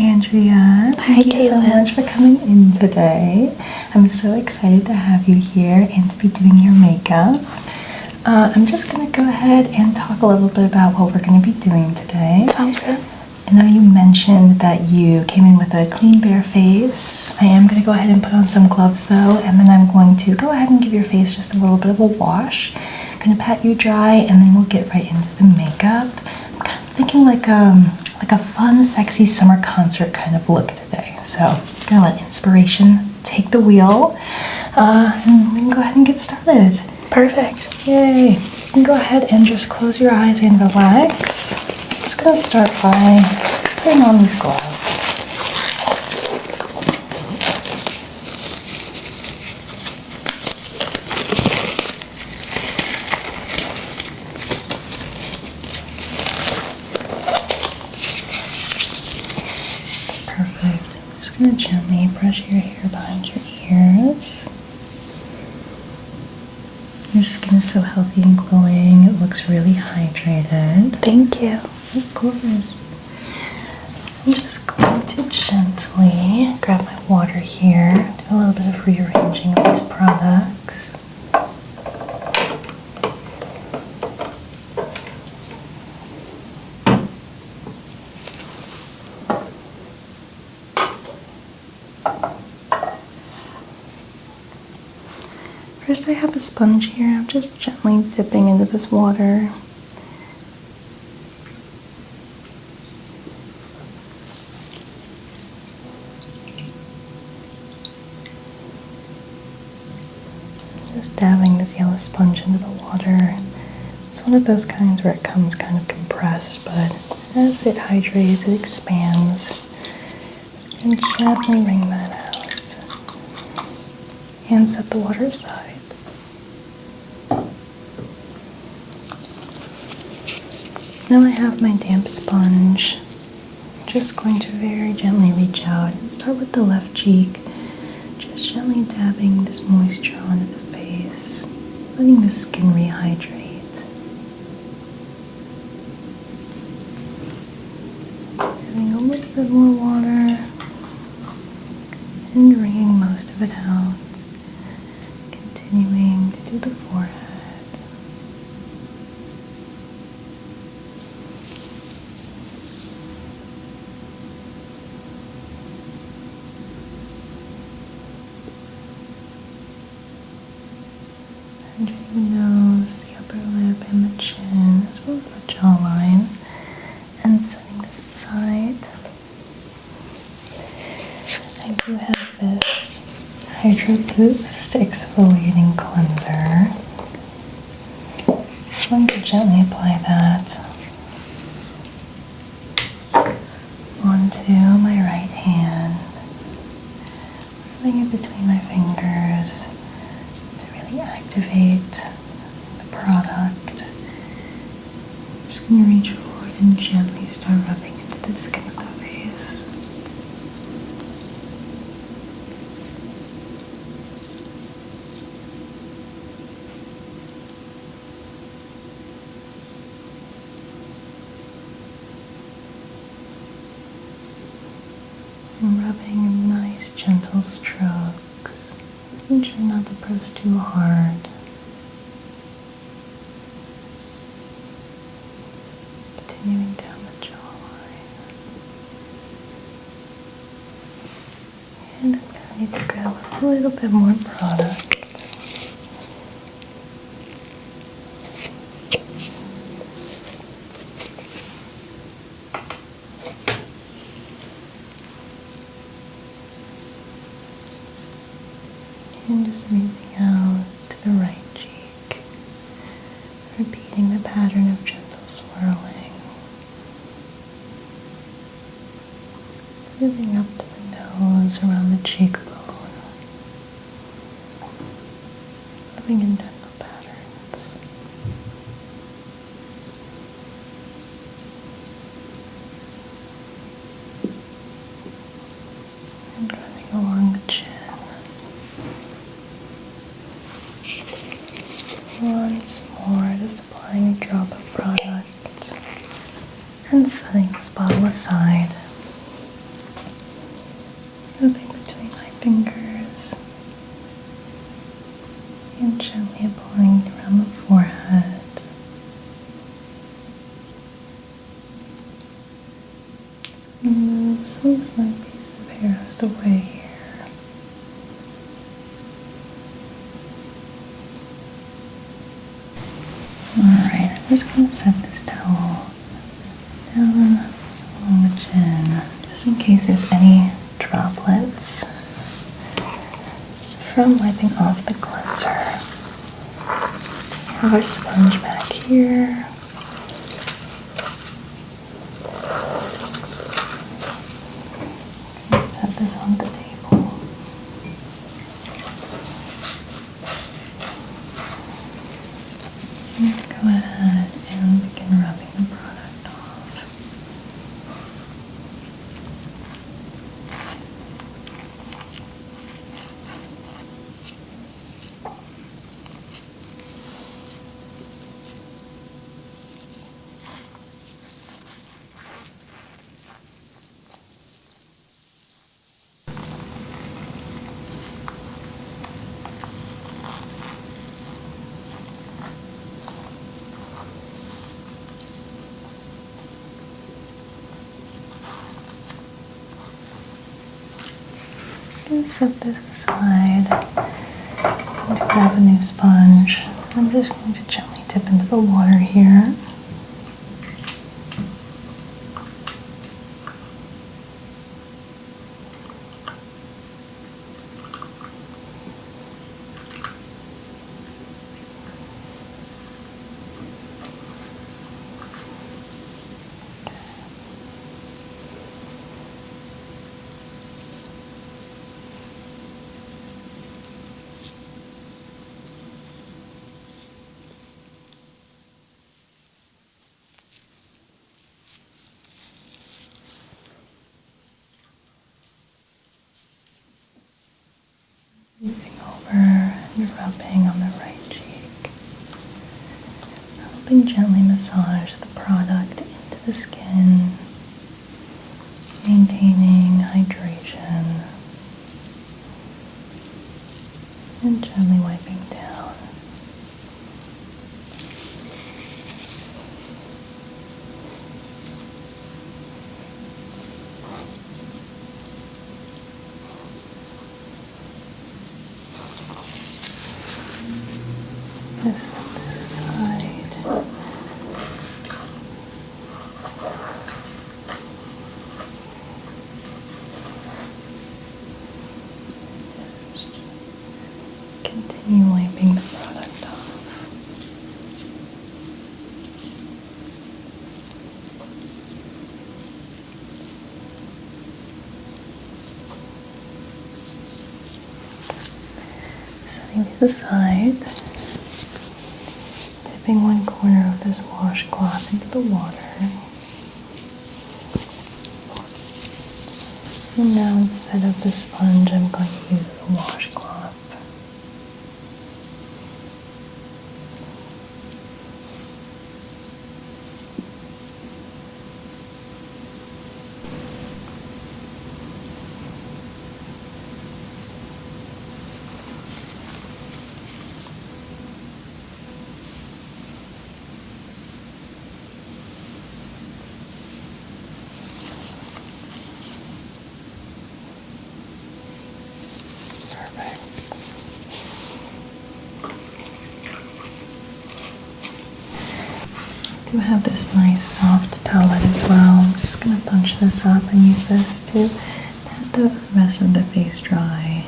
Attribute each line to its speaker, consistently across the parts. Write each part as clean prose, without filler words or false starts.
Speaker 1: Andrea. Thank you so much for coming in today. I'm so excited to have you here and to be doing your makeup. I'm just going to go ahead and talk a little bit about what we're going to be doing today.
Speaker 2: Sounds good.
Speaker 1: I know you mentioned that you came in with a clean bare face. I am going to go ahead and put on some gloves though, and then I'm going to go ahead and give your face just a little bit of a wash. I'm going to pat you dry, and then we'll get right into the makeup. I'm kind of thinking like a fun, sexy summer concert kind of look today. So I'm going to let inspiration take the wheel, and we can go ahead and get started.
Speaker 2: Perfect.
Speaker 1: Yay. You can go ahead and just close your eyes and relax. I'm just going to start by putting on these gloves. Perfect. I'm just going to gently brush your hair behind your ears. Your skin is so healthy and glowing. It looks really hydrated.
Speaker 2: Thank you.
Speaker 1: Of course. I'm just going to gently grab my water here, do a little bit of rearranging of these products. First, I have a sponge here. I'm just gently dipping into this water. Just dabbing this yellow sponge into the water. It's one of those kinds where it comes kind of compressed, but as it hydrates, it expands. And gently wring that out. And set the water aside. Now I have my damp sponge. I'm just going to very gently reach out and start with the left cheek. Just gently dabbing this moisture onto the face, letting the skin rehydrate. Adding a little bit more water and wringing most of it out. Continuing to do the forehead. Hydrating the nose, the upper lip, and the chin, as well as the jawline. And setting this aside. I do have this Hydro Boost Exfoliating Cleanser. I'm going to gently apply that onto my right hand, rubbing it between my fingers to really activate the product. I'm just going to reach forward and gently start rubbing into the skin of the face. And rubbing in nice gentle strokes, making sure not to press too hard. Continuing down the jawline. And I'm going to need to grab a little bit more product. And just moving out to the right cheek, repeating the pattern of gentle swirling, moving up to the nose, around the cheekbone, rubbing in dental patterns. And running along the chin. Once more, just applying a drop of product and setting this bottle aside. Gently applying around the forehead. Move some slight pieces of hair out of the way here. Alright, I'm just going to set this towel down along the chin, just in case there's any droplets from wiping off the cleanser. Have our sponge back here. Set this on the table. And go ahead and begin rubbing the product off. And set this aside and grab a new sponge. I'm just going to gently dip into the water here. Moving over and rubbing on the right cheek. Helping gently massage the product into the skin, maintaining hydration, and gently wiping down. Just set this aside. Just continue wiping the product off. Setting these aside. Dipping one corner of this washcloth into the water. And now instead of the sponge, I'm going to use the washcloth. I do have this nice soft towelette as well. I'm just going to bunch this up and use this to pat the rest of the face dry.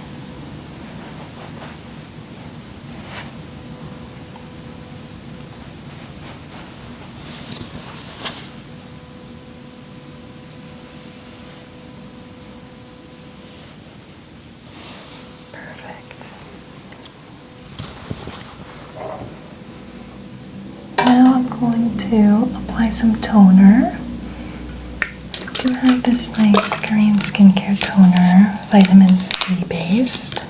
Speaker 1: Now I'm going to apply some toner. I do have this nice Korean skincare toner, vitamin C based.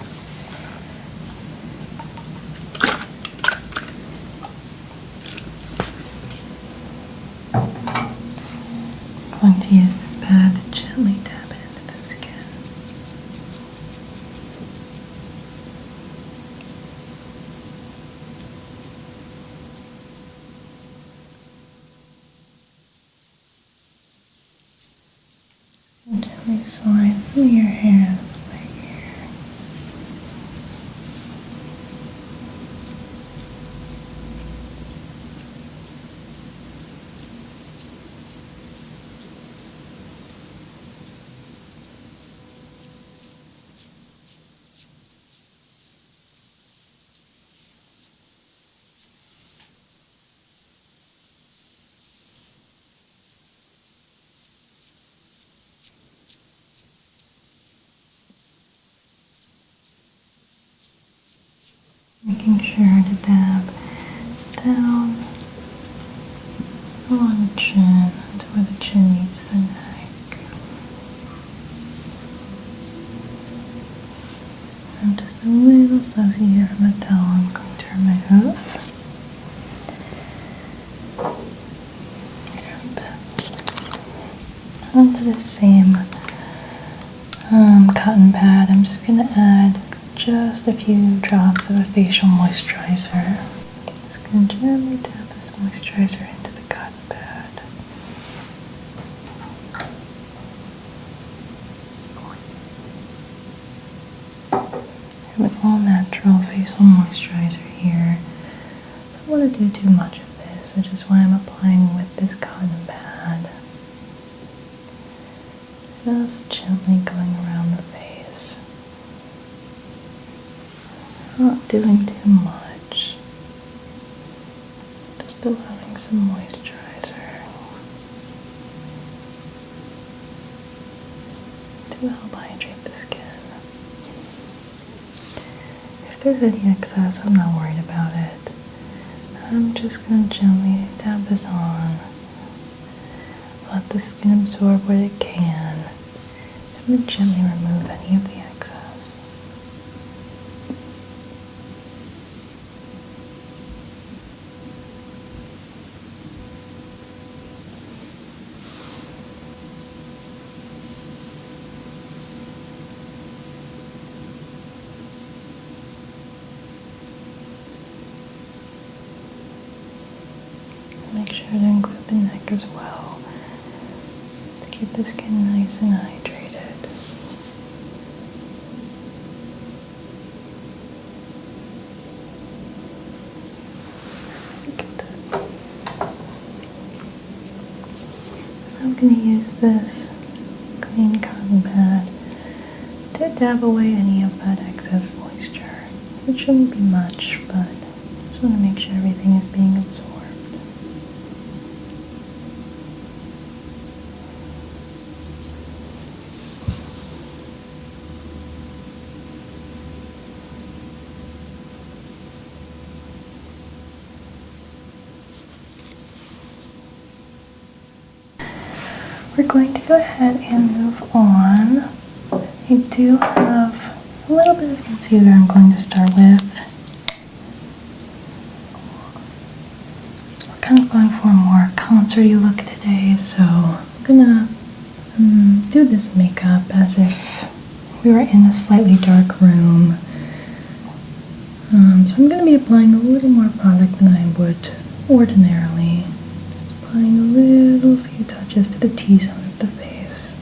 Speaker 1: I'm going to use this pad to gently dab it into the skin. gently slide some of your hair right here. Making sure to dab down along the chin to where the chin meets the neck. And just a little fluffy here from the towel I'm going to remove. And onto the same cotton pad, I'm just going to add just a few drops of a facial moisturizer. Just going to gently dab this moisturizer into the cotton pad. I have an all-natural facial moisturizer here. I don't want to do too much of this, which is why I'm applying with this cotton pad. Just gently going around the face. Not doing too much. Just allowing some moisturizer to help hydrate the skin. If there's any excess, I'm not worried about it. I'm just going to gently dab this on. Let the skin absorb what it can. And then gently remove any of the excess. Make sure to include the neck as well, to keep the skin nice and hydrated. Look at that. I'm going to use this clean cotton pad to dab away any of that excess moisture. It shouldn't be much, but I just want to make sure everything is being absorbed. We're going to go ahead and move on. I do have a little bit of concealer I'm going to start with. We're kind of going for a more concerty look today, so I'm gonna do this makeup as if we were in a slightly dark room. So I'm going to be applying a little more product than I would ordinarily. Applying a few touches to the T-zone of the face.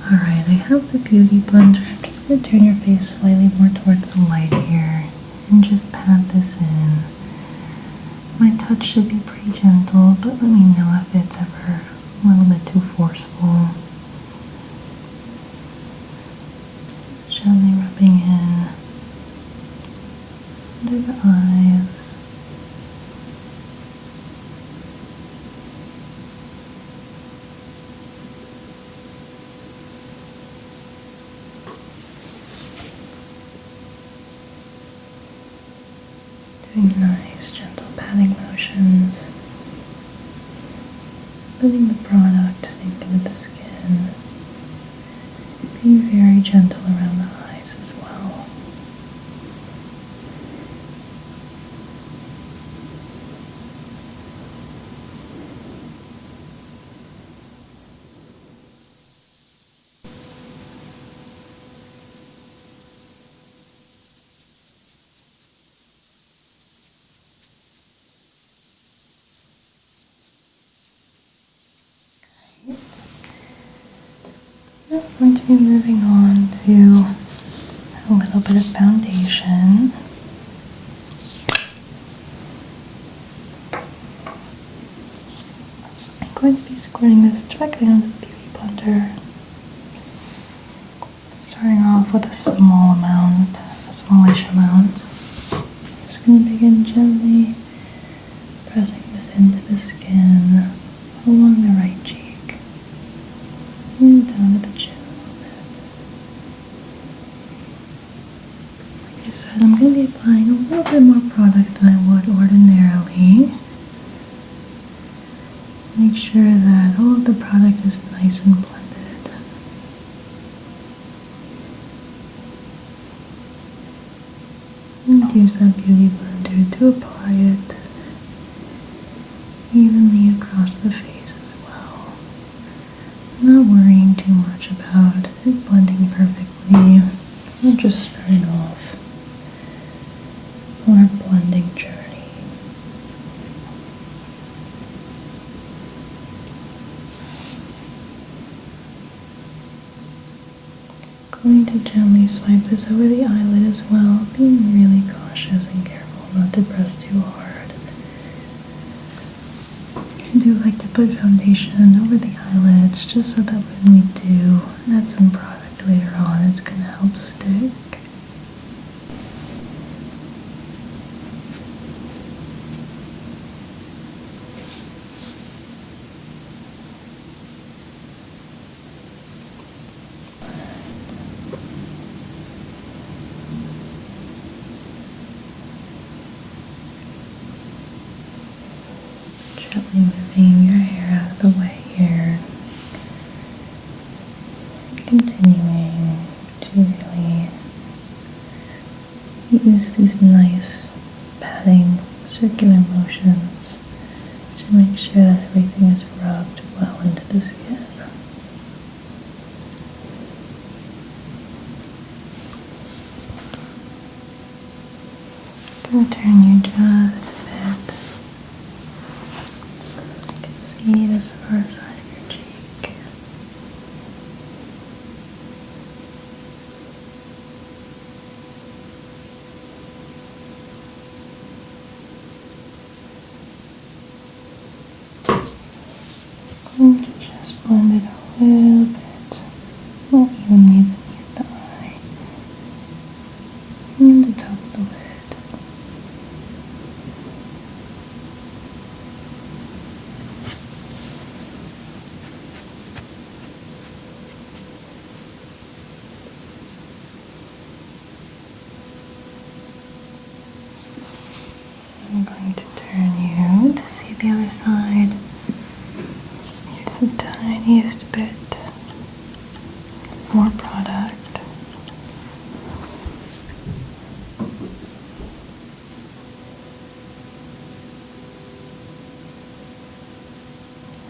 Speaker 1: Alright, I have the Beauty Blender. I'm just going to turn your face slightly more towards the light here and just pat this in. My touch should be pretty gentle, but let me know if it's ever a little bit too forceful. Gently rubbing in under the eyes. Doing nice, gentle patting motions. Letting the product sink into the skin. Being very gentle around the eyes as well. Now I'm going to be moving on to a little bit of foundation. I'm going to be squirting this directly onto the beauty blender. Starting off with a small amount, a smallish amount. Just going to begin gently pressing this into the skin along the right cheek and down to the chin a little bit. Like I said, I'm going to be applying a little bit more product than I would ordinarily. Make sure that all of the product is nice and blended. And use that beauty blender to apply it evenly across the face as well. Not worrying too much about it blending perfectly. We're just starting off our blending journey. Going to gently swipe this over the eyelid as well, being really cautious and careful not to press too hard. I do like to put foundation over the eyelids just so that when we do add some product later on, it's going to help stick. Gently moving your hair out of the way here. And continuing to really use these nice patting circular motions to make sure that everything is rubbed well into the skin. I'll turn you just a bit. You can see this far side of your cheek. And just blend it a little bit more evenly beneath the eye and the top of the lid. I'm going to turn you to see the other side. Here's the tiniest bit more product.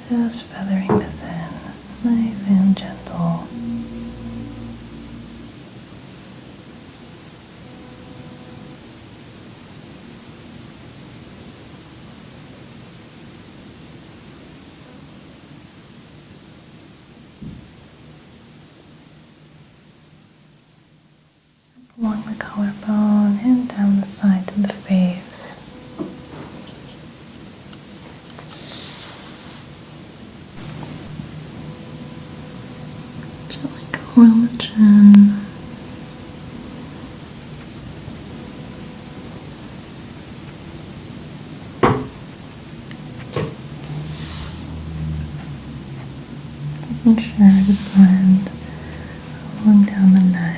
Speaker 1: Just feathering this in, nice and gentle. Along the collarbone and down the side to the face. Gently go around the chin. Making sure to blend along down the neck.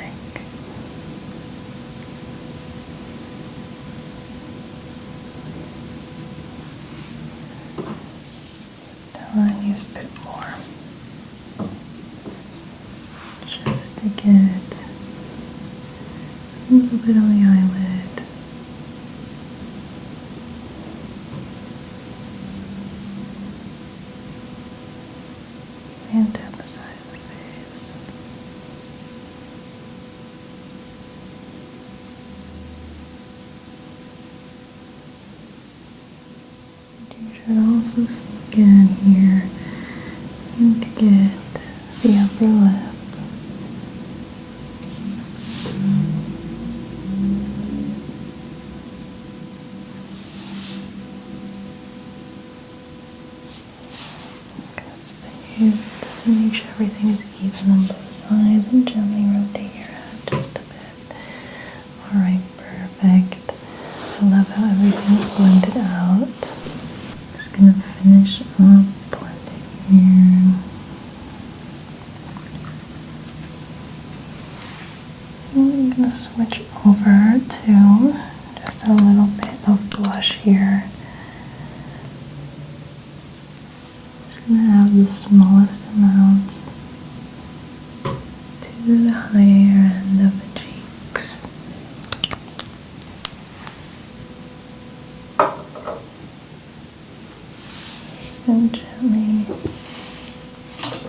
Speaker 1: Tiniest bit more, just to get a little bit on the eyelid. And down the side of the face. You should also sneak in here and get the upper lip. Good. Just to make sure everything is even on both sides and gently rotate your head just a bit. Alright, perfect. I love how everything's blended out. Just gonna finish up blending here. I'm going to switch over to just a little bit of blush here. Just going to add the smallest amounts to the higher end of the cheeks. And gently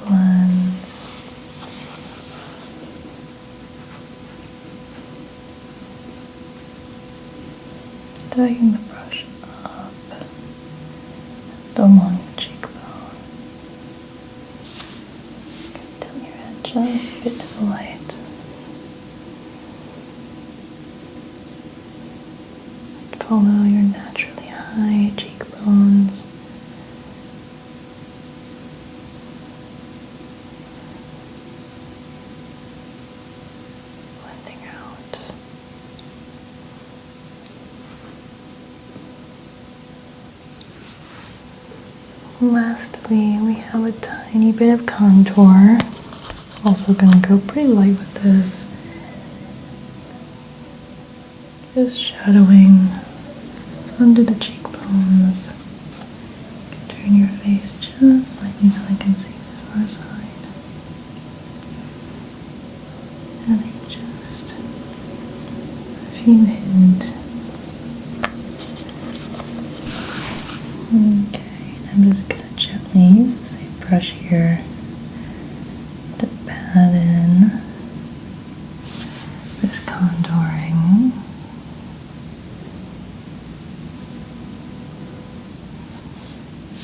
Speaker 1: blend. Dragging the brush up and along the cheekbone. Tilt your head just a bit to the light. Follow your naturally high cheekbones. Blending out. Lastly, we have a tiny bit of contour. Also going to go pretty light with this. Just shadowing under the cheekbones. Turn your face just slightly so I can see this far side. Adding just a few hints. Okay. I'm just going to gently use the same brush here to pat in this contouring.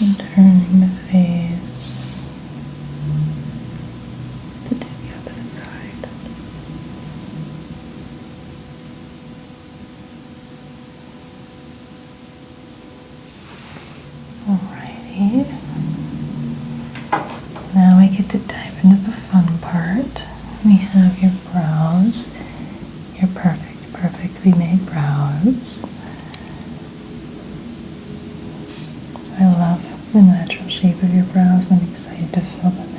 Speaker 1: And turning the face to do the opposite side. Alrighty. Now we get to dive into the fun part. We have your brows, your perfectly made brows. I love the natural shape of your brows and I'm excited to fill them in.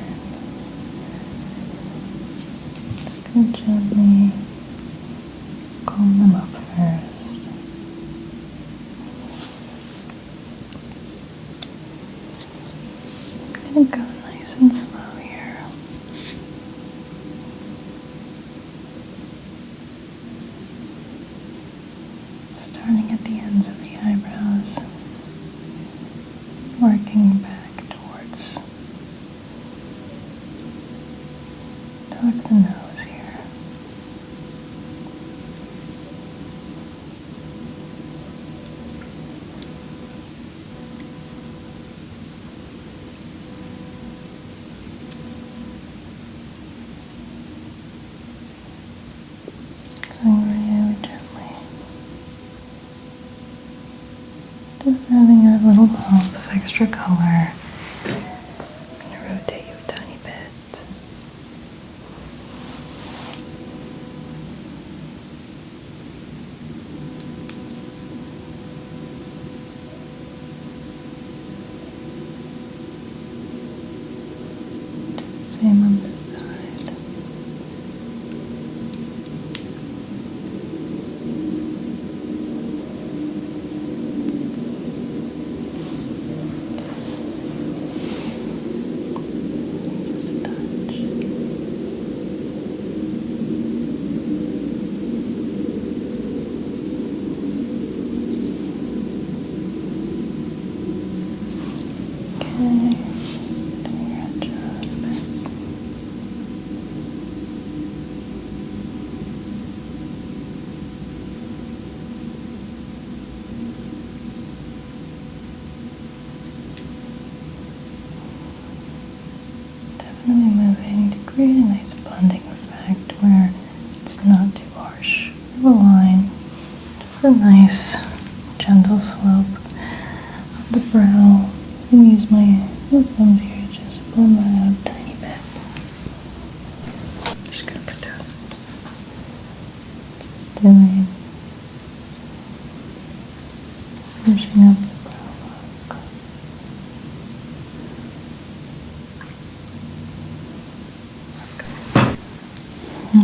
Speaker 1: Just going to gently comb them up first. I'm going to go nice and slow here. Starting at the ends of the eyebrows. Working back towards the nose here. Going really gently. Just adding a little pop of extra color. I'm going to rotate you a tiny bit. Same on this side. Definitely moving to create a nice blending effect where it's not too harsh of a line. Just a nice gentle slope of the brow. I'm going to use my thumbs here to just blend that out a tiny bit. Just gonna put down. Just doing. Finishing up the brow look.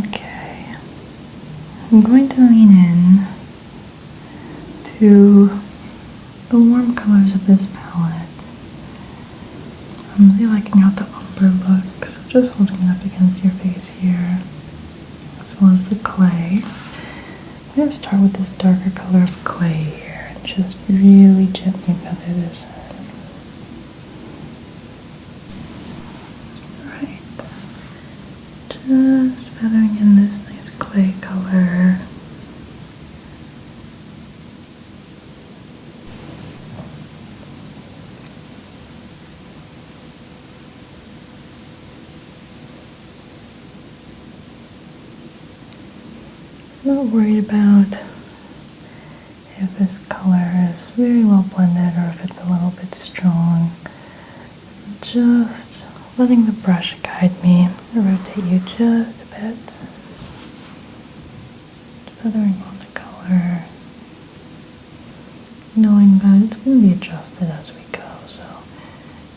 Speaker 1: Okay. I'm going to lean in to the warm colors of this palette. I'm really liking out the umber look, so just holding it up against your face here, as well as the clay. I'm going to start with this darker color of clay here and just really gently feather this in. Alright, just feathering in this nice clay color. Not worried about if this color is very well blended or if it's a little bit strong. Just letting the brush guide me. I'm going to rotate you just a bit. Feathering on the color. Knowing that it's going to be adjusted as we go. So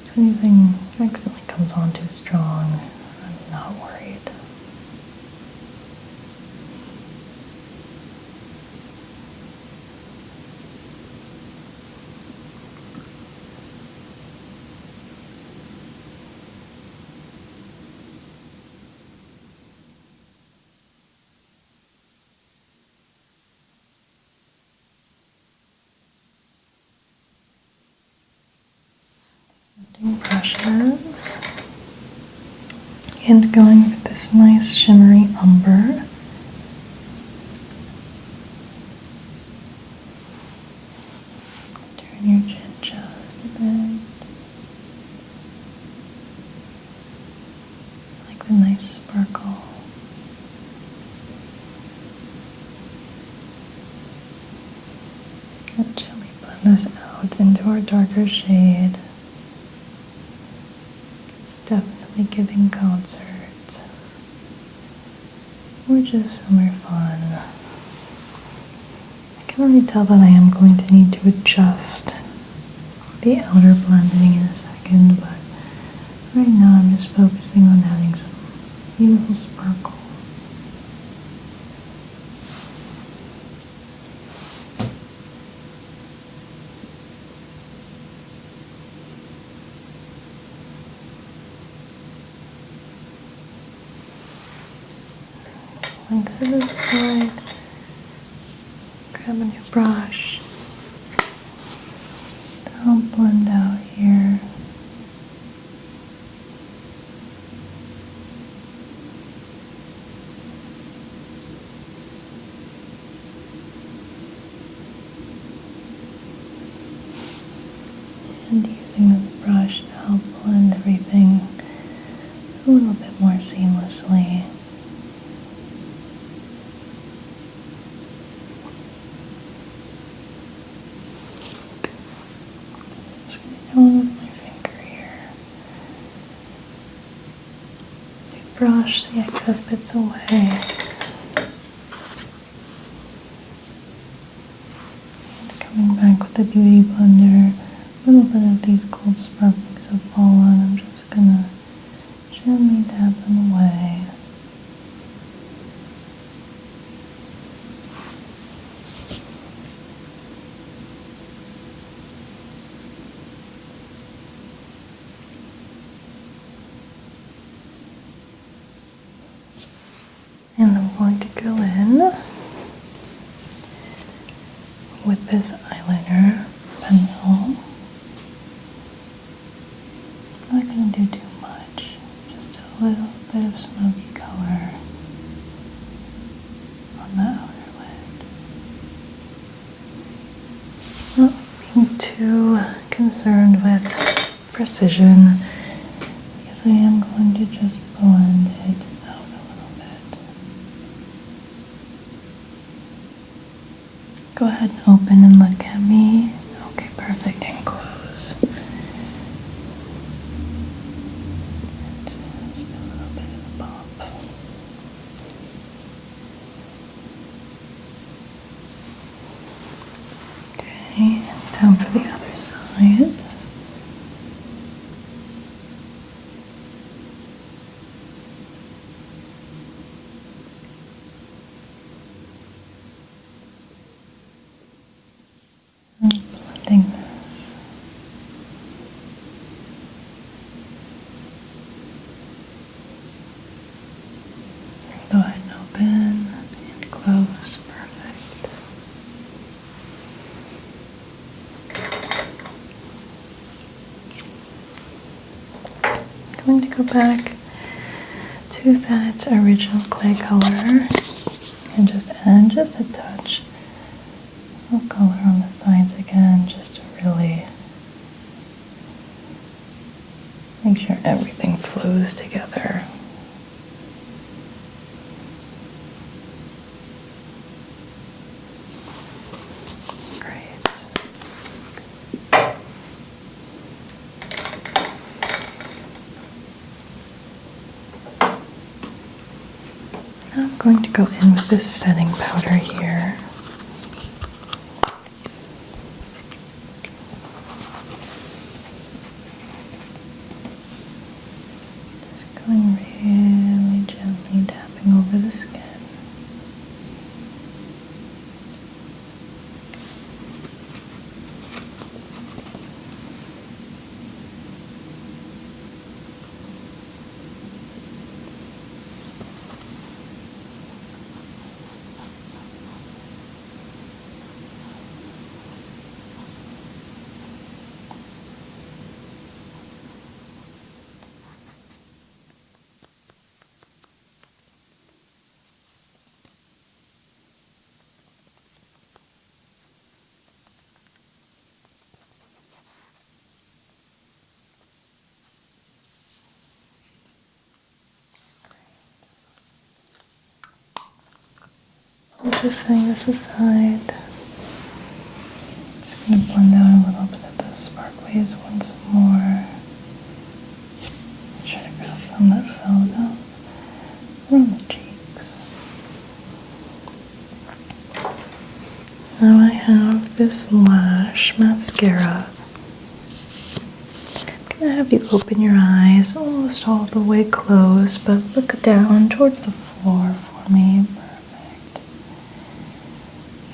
Speaker 1: if anything accidentally comes on too strong, I'm not worried. Brushes and going with this nice shimmery umber. Turn your chin just a bit. Like the nice sparkle. And gently blend this out into our darker shade. Definitely giving concert or just summer fun. I can already tell that I am going to need to adjust the outer blending in a second, but right now I'm just focusing on adding some beautiful sparkle. Going to the side, grab a new brush, I'll blend out here. And using this brush to help blend everything a little bit more seamlessly. With my finger here to brush the excess bits away. And coming back with the beauty blender, a little bit of these gold sparklings have fallen. I'm just gonna gently dab them away. And I'm going to go in with this eyeliner pencil. I'm not going to do too much, just a little bit of smoky color on the outer lid. Not being too concerned with precision, because I am going to just blend it out a little bit. Go ahead and open and look at me. Okay, perfect, and close. Down for the other side. And blending this. Go ahead and open and close. Perfect. Going to go back to that original clay color and just add just a touch of color on the sides again, just to really make sure everything flows together. I'm going to go in with this setting powder here. Just going really gently tapping over the skin. I'll just setting this aside. Just going to blend out a little bit of those sparklies once more. Try to grab some that fell out around the cheeks. Now I have this lash mascara. I'm going to have you open your eyes almost all the way closed, but look down towards the floor for me. Perfect.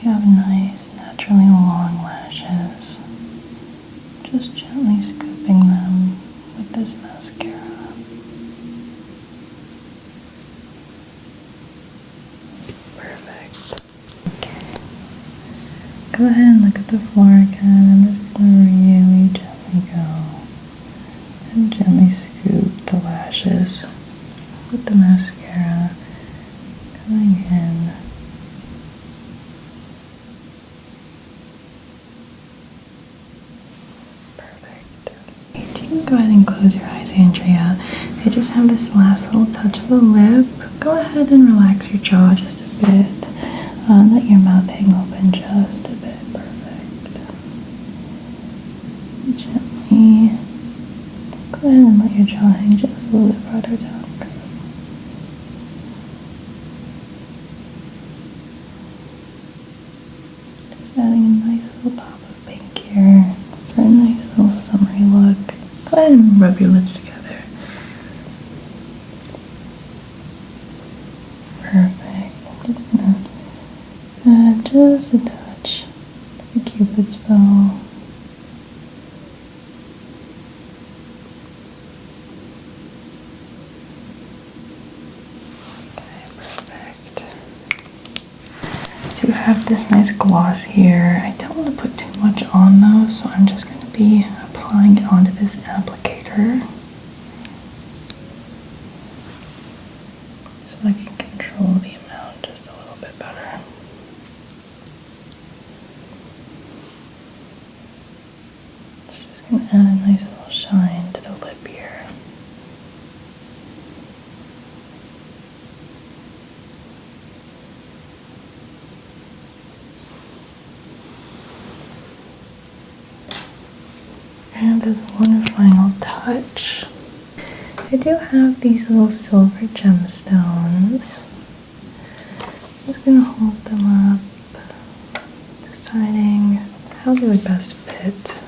Speaker 1: You have nice, naturally long lashes. Just gently scooping them with this mascara. Perfect. Okay. Go ahead and look at the floor again. I'm just going to really gently go and gently scoop the lashes with the mascara going in. Perfect. You can go ahead and close your eyes, Andrea. I just have this last little touch of the lip. Go ahead and relax your jaw just a bit. Let your mouth hang open just a bit. Perfect. Gently. Go ahead and let your jaw hang just a little bit farther down. Just adding a nice little pop of pink here for a nice little summery look. Go ahead and rub your lips together. Perfect. I'm just gonna add just a touch to the Cupid's bow. To have this nice gloss here. I don't want to put too much on though, so I'm just going to be applying it onto this applicator so I can control the amount just a little bit better. It's just going to add a nice little shine to the lip here. And as one final touch, I do have these little silver gemstones. I'm just going to hold them up, deciding how they would best fit. bit.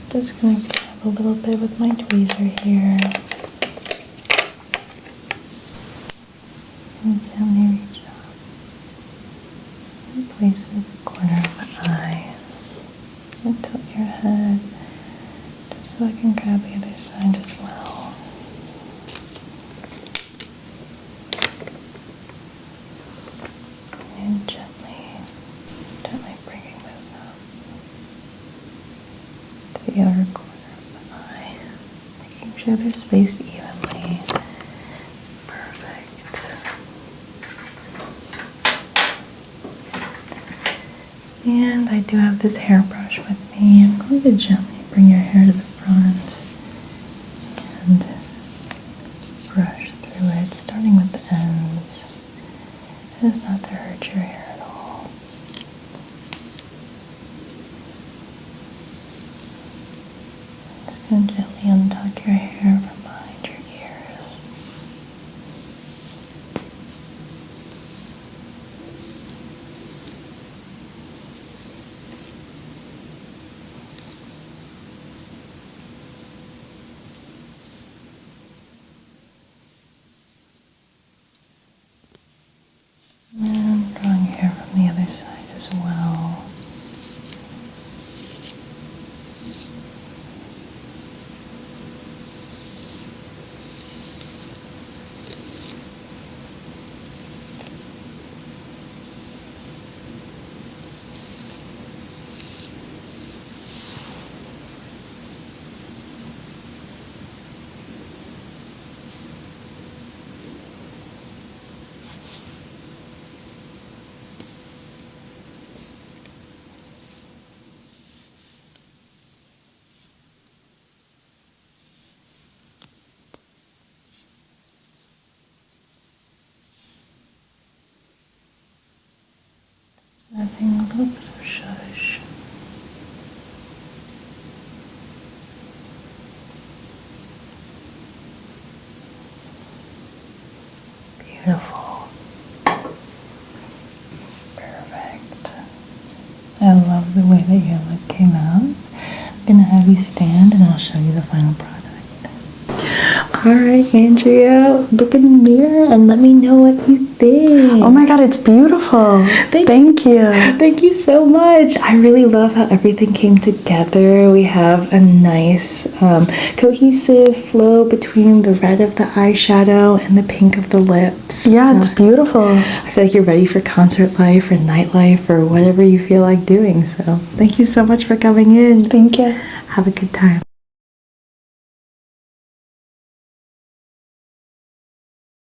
Speaker 1: Just gonna grab a little bit with my tweezer here. And gently reach up and place it at the corner of the eye. And tilt your head just so I can grab the other side as well. And gently bringing this up to the outer corner of the eye, making sure they're spaced evenly. Perfect. And I do have this hairbrush with me. I'm going to gently bring your hair to the front and brush through it, starting with the ends, as not to hurt your hair at all. Just going to gently untuck your hair from behind your ears. And drawing hair from the other side as well. Adding a little bit of shush. Beautiful. Perfect. I love the way that your look came out. I'm gonna have you stand and I'll show you the final product. Alright, Andrea, look in the mirror and let me know what you think.
Speaker 2: Oh my god, it's beautiful. Thank you.
Speaker 1: Thank you so much. I really love how everything came together. We have a nice cohesive flow between the red of the eyeshadow and the pink of the lips.
Speaker 2: Yeah, it's beautiful.
Speaker 1: I feel like you're ready for concert life or nightlife or whatever you feel like doing. So thank you so much for coming in.
Speaker 2: Thank you.
Speaker 1: Have a good time.